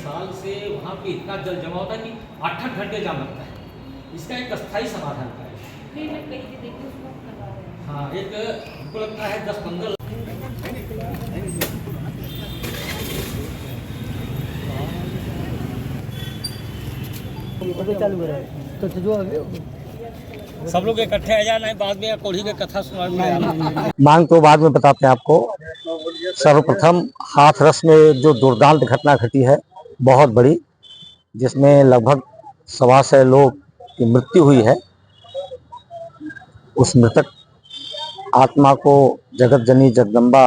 साल से वहाँ पे इतना जल जमा होता है कि 8-8 घंटे जाम लगता है। इसका एक अस्थायी समाधान का है। हाँ, एक हमको लगता है 10-15 चालू है तो जो सब लोग इकट्ठे आ जाना है, बाद में कोढ़ी की कथा सुना। मांग तो बाद में बताते हैं आपको। सर्वप्रथम हाथरस में जो दुर्दांत घटना घटी है बहुत बड़ी, जिसमें लगभग 125 लोग की मृत्यु हुई है, उस मृतक आत्मा को जगत जननी जगदम्बा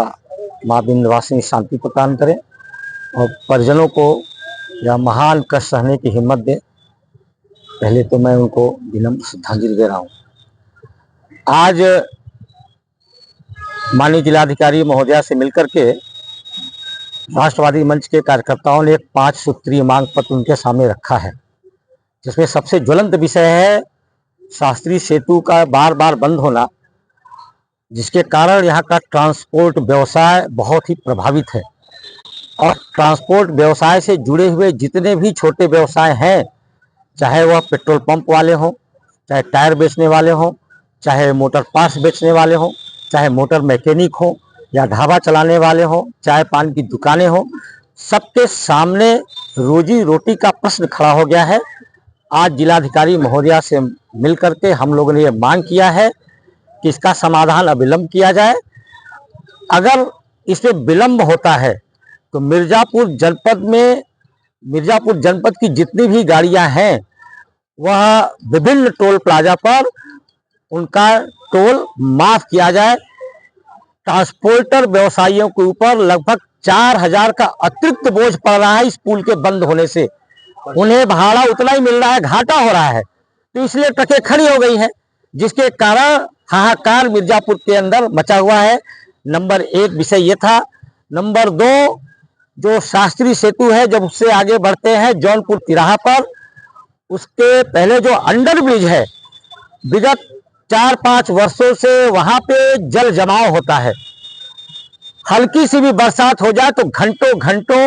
माँ विंध्यवासिनी शांति प्रदान करें और परिजनों को यह महान कष्ट सहने की हिम्मत दे। पहले तो मैं उनको विनम्र श्रद्धांजलि दे रहा हूँ। आज माननीय जिलाधिकारी महोदया से मिलकर के राष्ट्रवादी मंच के कार्यकर्ताओं ने एक 5 सूत्रीय मांग पत्र उनके सामने रखा है, जिसमें सबसे ज्वलंत विषय है शास्त्री सेतु का बार बार बंद होना, जिसके कारण यहाँ का ट्रांसपोर्ट व्यवसाय बहुत ही प्रभावित है। और ट्रांसपोर्ट व्यवसाय से जुड़े हुए जितने भी छोटे व्यवसाय हैं, चाहे वह पेट्रोल पंप वाले हों, चाहे टायर बेचने वाले हों, चाहे मोटर पार्ट्स बेचने वाले हों, चाहे मोटर मैकेनिक हों या ढाबा चलाने वाले हों, चाहे पान की दुकानें हों, सबके सामने रोजी रोटी का प्रश्न खड़ा हो गया है। आज जिलाधिकारी महोदया से मिलकर के हम लोगों ने ये मांग किया है कि इसका समाधान अविलंब किया जाए। अगर इसमें विलंब होता है तो मिर्जापुर जनपद की जितनी भी गाड़ियां हैं वह विभिन्न टोल प्लाजा पर उनका टोल माफ किया जाए। ट्रांसपोर्टर व्यवसायियों के ऊपर लगभग 4000 का अतिरिक्त बोझ पड़ रहा है इस पुल के बंद होने से। उन्हें भाड़ा उतना ही मिल रहा है, घाटा हो रहा है, तो इसलिए ट्रकें खड़ी हो गई हैं, जिसके कारण हाहाकार मिर्जापुर के अंदर मचा हुआ है। नंबर 1 विषय ये था। नंबर 2, जो शास्त्री सेतु है, जब उससे आगे बढ़ते हैं जौनपुर तिराहा पर, उसके पहले जो अंडर ब्रिज है, विगत 4-5 वर्षों से वहां पे जल जमाव होता है। हल्की सी भी बरसात हो जाए तो घंटों घंटों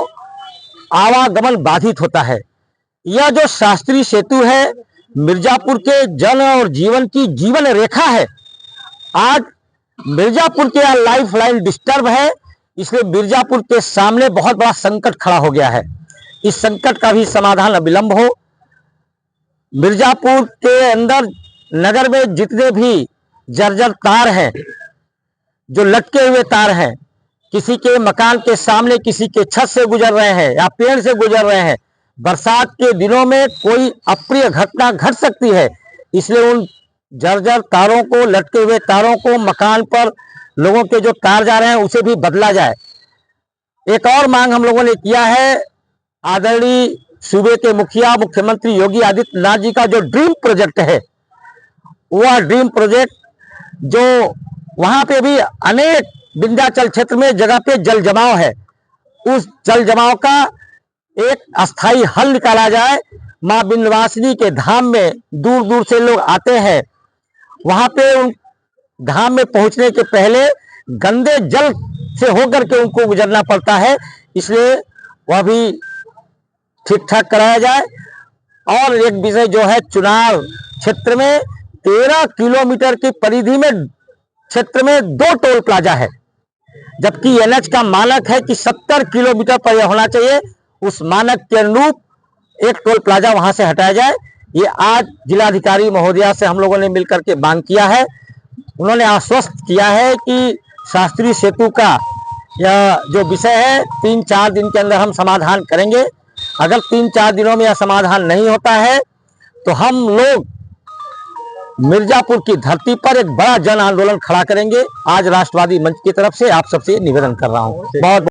आवागमन बाधित होता है। यह जो शास्त्री सेतु है मिर्जापुर के जन और जीवन की जीवन रेखा है। आज मिर्जापुर के लाइफ लाइन डिस्टर्ब है, इसलिए मिर्जापुर के सामने बहुत बड़ा संकट खड़ा हो गया है। इस संकट का भी समाधान अविलंब हो। मिर्जापुर के अंदर नगर में जितने भी जर्जर तार हैं, जो लटके हुए तार हैं, किसी के मकान के सामने किसी के छत से गुजर रहे हैं या पेड़ से गुजर रहे हैं, बरसात के दिनों में कोई अप्रिय घटना घट सकती है, इसलिए उन जर्जर तारों को, लटके हुए तारों को, मकान पर लोगों के जो तार जा रहे हैं उसे भी बदला जाए। एक और मांग हम लोगों ने किया है, आदरणीय सूबे के मुखिया मुख्यमंत्री योगी आदित्यनाथ जी का जो ड्रीम प्रोजेक्ट है, वह ड्रीम प्रोजेक्ट जो वहां पे भी अनेक विंध्याचल क्षेत्र में जगह पे जल जमाव है, उस जल जमाव का एक अस्थाई हल निकाला जाए। माँ विंध्यवासिनी के धाम में दूर दूर से लोग आते हैं, वहां पे उन धाम में पहुंचने के पहले गंदे जल से होकर के उनको गुजरना पड़ता है, इसलिए वह भी ठीक ठाक कराया जाए। और एक विषय जो है, चुनाव क्षेत्र में 13 किलोमीटर की परिधि में क्षेत्र में 2 टोल प्लाजा है, जबकि एनएच का मानक है कि 70 किलोमीटर पर यह होना चाहिए। उस मानक के अनुरूप एक टोल प्लाजा वहां से हटाया जाए। ये आज जिलाधिकारी महोदया से हम लोगों ने मिलकर के मांग किया है। उन्होंने आश्वस्त किया है कि शास्त्री सेतु का यह जो विषय है 3-4 दिन के अंदर हम समाधान करेंगे। अगर 3-4 दिनों में यह समाधान नहीं होता है तो हम लोग मिर्जापुर की धरती पर एक बड़ा जन आंदोलन खड़ा करेंगे। आज राष्ट्रवादी मंच की तरफ से आप सबसे निवेदन कर रहा हूं। बहुत